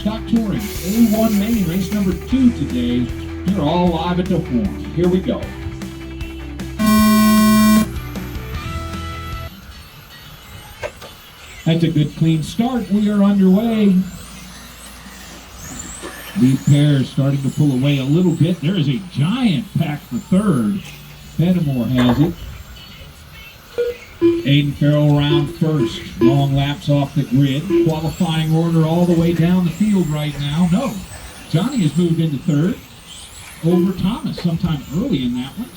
Stock Touring A1 main race number 2 today. You're all live at the horn. Here we go. That's a good clean start. We are underway. Lead pair starting to pull away a little bit. There is a giant pack for third. Fenimore has it. Aiden Farrell around first. Long laps off the grid. Qualifying order all the way down the field right now. No, Johnny has moved into third over Thomas sometime early in that one.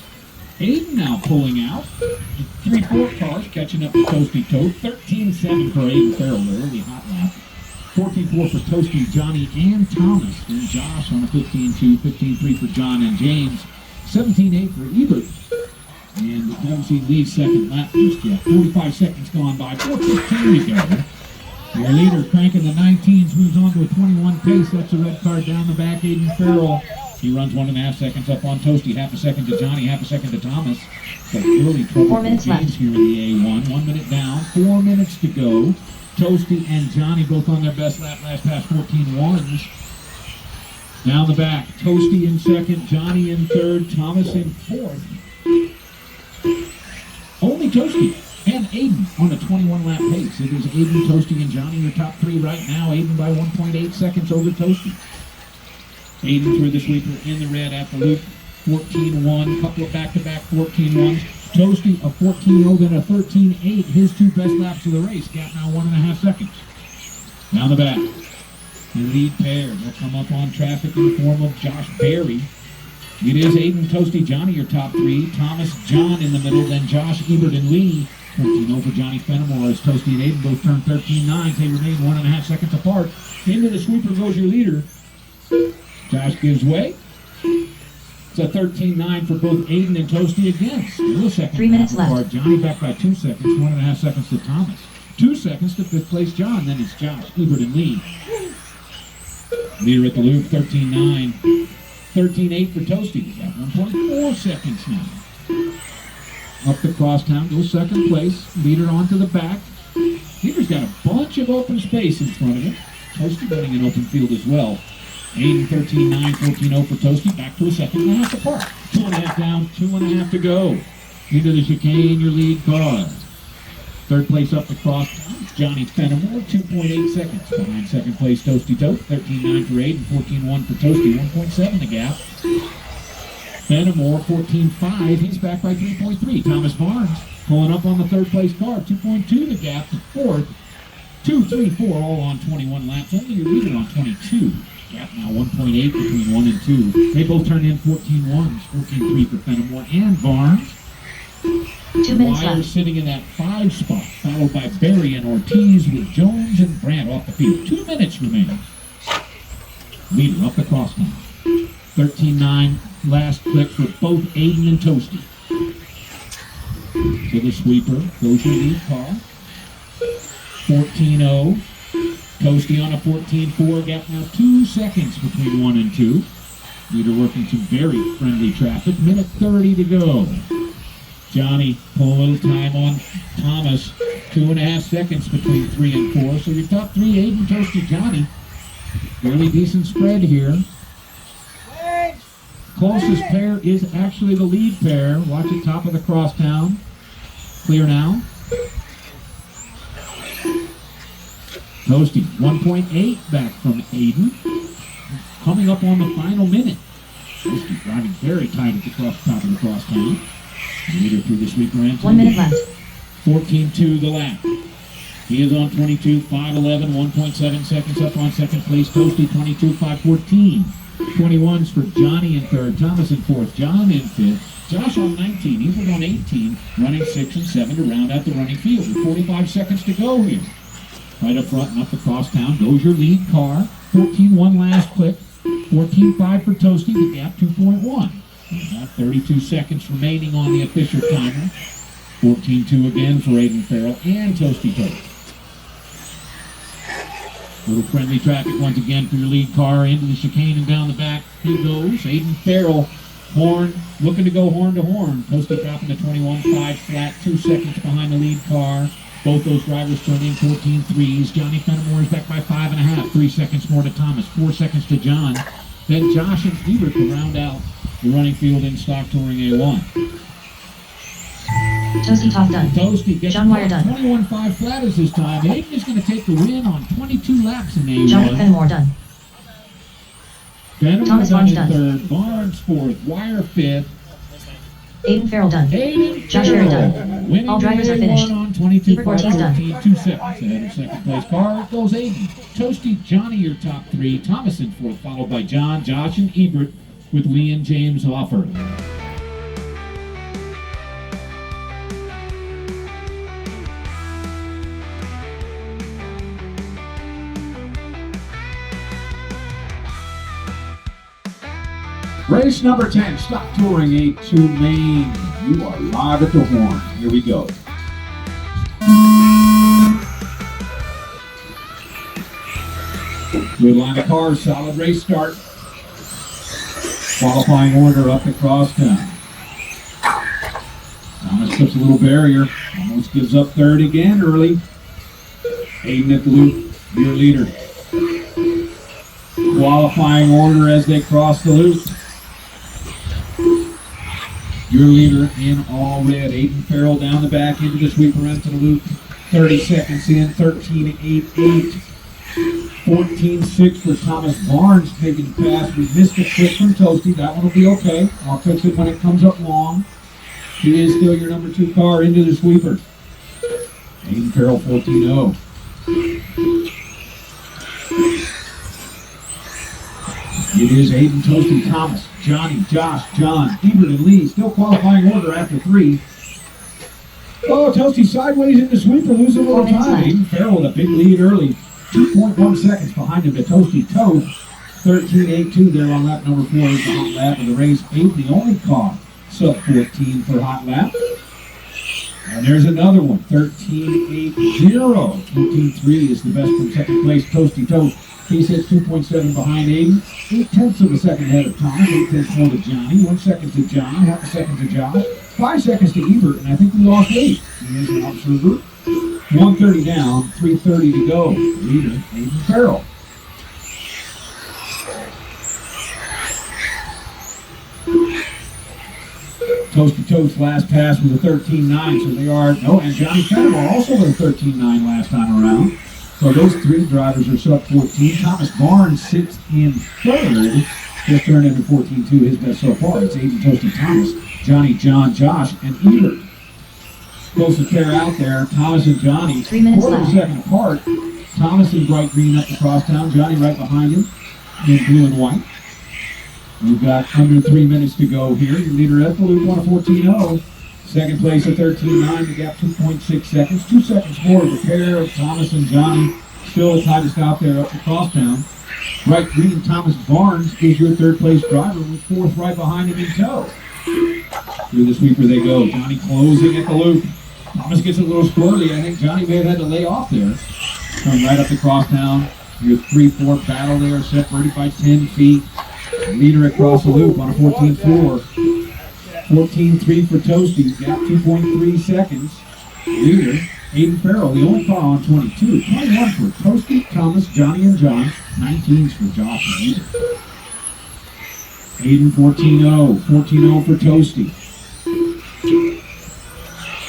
Aiden now pulling out. 3-4 cars catching up to Toastie Toth. 13-7 for Aiden Farrell, the early hot lap. 14-4 for Toastie, Johnny, and Thomas. Then Josh on a 15-2, 15-3 for John and James. 17-8 for Ebert. And haven't seen Lee's second lap just yet. 45 seconds gone by. 4:15 to go. Your leader cranking the 19s, moves on to a 21 pace. That's a red card down the back. Aiden Farrell. He runs 1.5 seconds up on Toastie. Half a second to Johnny, half a second to Thomas. So early trouble for James here in the A1. 1 minute down, 4 minutes to go. Toastie and Johnny both on their best lap, last pass 14.1s. Down the back, Toastie in second, Johnny in third, Thomas in fourth. Only Toastie and Aiden on a 21 lap pace. It is Aiden, Toastie, and Johnny your top three right now. Aiden by 1.8 seconds over Toastie. Aiden through the sweeper in the red at the loop. 14-1, couple of back-to-back 14-1s. Toastie a 14-0, then a 13-8. His two best laps of the race. Gap now 1.5 seconds. Down the back. The lead pair. They'll come up on traffic in the form of Josh Berry. It is Aiden, Toastie, Johnny your top three. Thomas, John in the middle, then Josh, Ebert, and Lee. 14-0 for Johnny Fenimore as Toastie and Aiden both turn 13-9. They remain 1.5 seconds apart. Into the sweeper goes your leader. Josh gives way. It's a 13-9 for both Aiden and Toastie again. Still a second. 3 minutes left. Johnny back by 2 seconds, 1.5 seconds to Thomas. 2 seconds to fifth place John, then it's Josh, Ebert, and Lee. Leader at the loop, 13-9. 13-8 for Toastie. Got 1.4 seconds now. Up the crosstown, goes second place. Leader onto the back. Leader's got a bunch of open space in front of him. Toastie running an open field as well. Aiden 13-9, 14-0 for Toastie. Back to a second and a half apart. 2.5 down, 2.5 to go. Into the chicane, your lead car. Third place up the crosstown, Johnny Fenimore, 2.8 seconds. Behind second place, Toastie Toth. 13-9 for Aiden, 14-1 for Toastie. 1.7 the gap. Fenimore, 14-5. He's back by 3.3. Thomas Barnes pulling up on the third place car. 2.2 the gap to fourth. 2, 3, 4 all on 21 laps. Only your leader on 22. Gap now 1.8 between 1 and 2. They both turn in 14-1s. 14-3 for Fenimore and Barnes. 2 minutes Wire left. sitting in that 5 spot, followed by Berry and Ortiz with Jones and Brandt off the field. 2 minutes remaining. Leader up the crosstown. 13-9 last click for both Aiden and Toastie. To the sweeper goes your lead car. 14-0. Toastie on a 14-4, gap now 2 seconds between 1 and 2. Leader working some very friendly traffic. Minute 30 to go. Johnny pull a little time on Thomas. 2.5 seconds between 3 and 4. So your top three, Aiden, Toastie, Johnny. Fairly decent spread here. Closest pair is actually the lead pair. Watch it, top of the crosstown. Clear now. Toastie, 1.8 back from Aiden. Coming up on the final minute. Toastie driving very tight at the top of the crosstown. Leader through the sweeper and 1 minute left. 14-2 the lap. He is on 22, 5.11, 1.7 seconds up on second place. Toastie, 22, 5.14. 21s for Johnny in third, Thomas in fourth, John in fifth. Josh on 19, Ebert on 18, running 6 and 7 to round out the running field with 45 seconds to go here. Right up front and up the crosstown goes your lead car. 14-1 last click. 14-5 for Toastie, the gap 2.1. About 32 seconds remaining on the official timer. 14-2 again for Aiden Farrell and Toastie Toth. Little friendly traffic once again for your lead car into the chicane and down the back. He goes. Aiden Farrell, horn, looking to go horn to horn. Toastie dropping to 21.5 flat, 2 seconds behind the lead car. Both those drivers turned in 14 threes. Johnny Fenimore is back by 5.5. 3 seconds more to Thomas. 4 seconds to John. Then Josh and Ebert to round out the running field in Stock Touring A1. Toastie Toth done. Toastie gets John Wire done. 21.5 flatters this time. Aiden is going to take the win on 22 laps in A1. Johnny Fenimore done. Fenimore Thomas done Barnes in done. third. Barnes fourth. Wire fifth. Aiden Farrell done. Aiden Josh Berry Farrell done. winning All drivers the are A1 finished. on 22 Ebert Ortiz done. 14, 2 seconds ahead of second place. Car goes Aiden. Toastie, Johnny, your top three. Thomas in fourth, followed by John, Josh, and Ebert, with Lee and James off early. Race number 10, Stock Touring A2 Main. You are live at the horn. Here we go. Good line of cars, solid race start. Qualifying order up across town. Thomas puts a little barrier. Almost gives up third again early. Aiden at the loop, your leader. Qualifying order as they cross the loop. Your leader in all red. Aiden Farrell down the back into the sweeper into the loop. 30 seconds in, 13.88. 14.6 for Thomas Barnes taking the pass. We missed a clip from Toastie. That one will be okay. I'll fix it when it comes up long. He is still your number 2 car into the sweeper. Aiden Farrell 14.0. It is Aiden, Toastie, Thomas, Johnny, Josh, John, Ebert, and Lee. Still qualifying order after 3. Oh, Toastie sideways in the sweeper, losing a little time. Aiden Farrell with a big lead early. 2.1 seconds behind him to Toastie. Toth, 13.82 there on lap number 4 is the hot lap of the race. Aiden, the only car, sub 14 for hot lap. And there's another one, 13.80. 14.3 is the best from second place. Toastie Toth. He sits 2.7 behind Aiden. 8/10 of a second ahead of Thomas. 8/10 more to Johnny. 1 second to John. Half a second to Josh. 5 seconds to Ebert. And I think we lost 8. He is an observer. 1:30 down. 3:30 to go. Leader, Aiden Farrell. Toastie Toth's last pass was a 13.9. So they are, and Johnny Fenimore also with a 13.9 last time around. So those 3 drivers are sub 14. Thomas Barnes sits in third. Just turned into 14.2, his best so far. It's Aiden, Toastie, Thomas, Johnny, John, Josh, and Ebert. Closest pair out there, Thomas and Johnny. 3 minutes quarter left. second apart. Thomas in bright green up across town. Johnny right behind him in blue and white. We've got under 3 minutes to go here. Your leader at the loop on a 14.0. Second place at 13.9, the gap 2.6 seconds. 2 seconds more to the pair of Thomas and Johnny. Still the tightest out there up across town. Bright green, Thomas Barnes is your third place driver with 4th right behind him in tow. Through the sweeper they go. Johnny closing at the loop. Thomas gets a little squirrely. I think Johnny may have had to lay off there. Come right up across town. Your 3-4 battle there, separated by 10 feet. Leader across the loop on a 14.4. 14.3 for Toastie, gap 2.3 seconds. Leader, Aiden Farrell, the only car on 22. 21 for Toastie, Thomas, Johnny, and John. 19s for Josh and Ebert. Aiden 14.0. 14.0 for Toastie.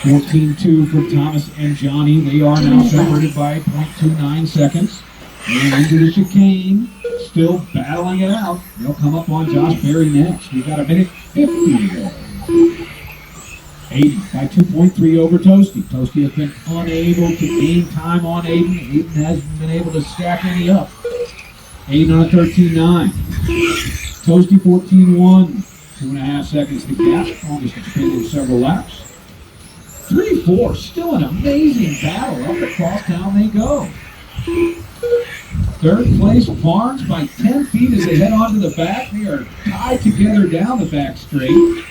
14.2 for Thomas and Johnny. They are now separated by 0.29 seconds. And into the chicane. Still battling it out. They'll come up on Josh Berry next. We've got a minute 50 to go. Aiden by 2.3 over Toastie. Toastie has been unable to gain time on Aiden. Aiden hasn't been able to stack any up. Aiden on a 13.9. Toastie 14.1. 2.5 seconds to gap. Longest it's been in several laps. 3-4. Still an amazing battle. Up across town they go. Third place, Barnes by 10 feet as they head onto the back. They are tied together down the back straight.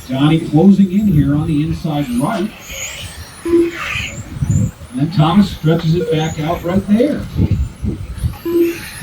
Johnny closing in here on the inside right. And then Thomas stretches it back out right there.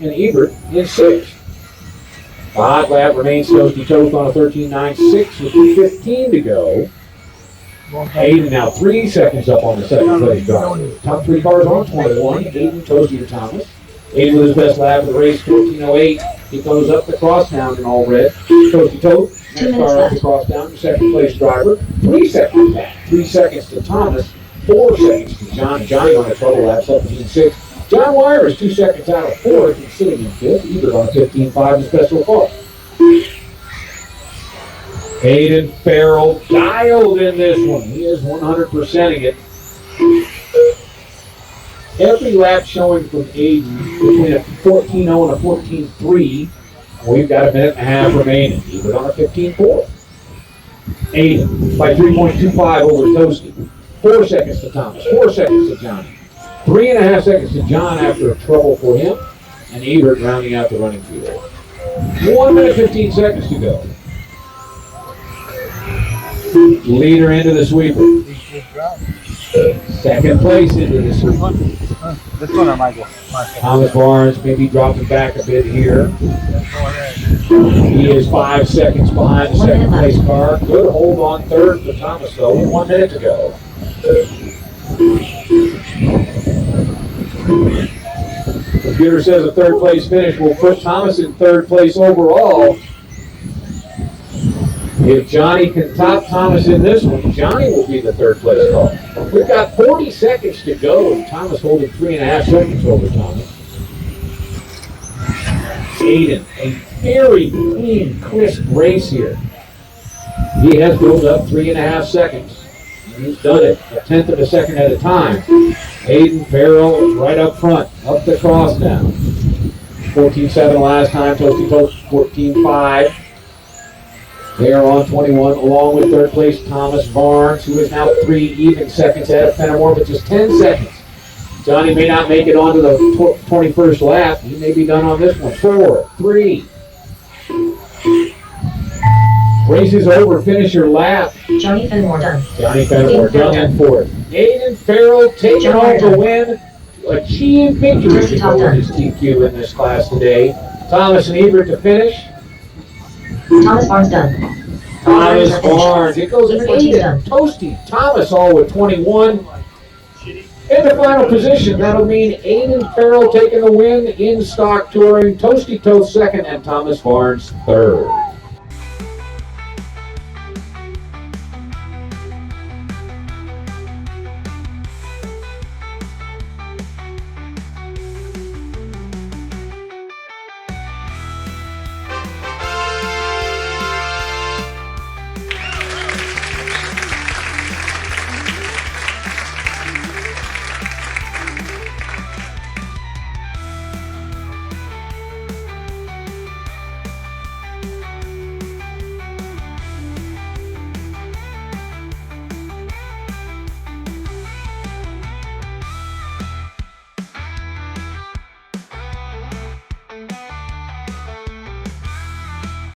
and Ebert in 6th. The hot lap remains Toastie Toth on a 13.96 with 2:15 to go. Aiden now 3 seconds up on the second place driver. Top 3 cars on 21, Aiden, Toastie, and Thomas. Aiden with his best lap of the race, 14:08. He goes up the crosstown in all red. Toastie Toth, next car up the crosstown, second place driver. 3 seconds back. 3 seconds to Thomas. 4 seconds to John. Johnny on a trouble lap, 17.6. John Wire is 2 seconds out of 4th and sitting in 5th. Ebert on a 15.5 is best so far. Aiden Farrell dialed in this one. He is 100%ing it. Every lap showing from Aiden between a 14.0 and a 14.3. We've got a minute and a half remaining. Ebert on a 15.4. Aiden by 3.25 over Toastie. 4 seconds to Thomas. 4 seconds to Johnny. 3.5 seconds to John after a trouble for him. And Ebert rounding out the running field. 1 minute 15 seconds to go. Leader into the sweeper. Second place into the sweeper. This one or Michael? Thomas Barnes maybe dropping back a bit here. He is 5 seconds behind the second place car. Good hold on third for Thomas though. 1 minute to go. Computer says a third place finish will put Thomas in third place overall. If Johnny can top Thomas in this one, Johnny will be the third place car. We've got 40 seconds to go, and Thomas holding 3.5 seconds over Thomas. Aiden, a very clean, crisp race here. He has built up 3.5 seconds. He's done it a tenth of a second at a time. Aiden Farrell is right up front, up the cross now. 14.7 last time, Toastie Toth 14.5. They are on 21, along with third place Thomas Barnes, who is now 3 even seconds ahead of Fenimore, but just 10 seconds. Johnny may not make it onto the 21st lap. He may be done on this one. 4, 3. Race is over. Finish your lap. Johnny Fenimore done. Johnny Fenimore done in 4th. Aiden Farrell taking off the win. Achieve victory over his TQ in this class today. Thomas and Ebert to finish. Thomas Barnes done. Thomas Barnes. It goes in Toastie's 8. done. Toastie. Thomas all with 21. In the final position, that'll mean Aiden Farrell taking the win in stock touring. Toastie Toth second and Thomas Barnes third.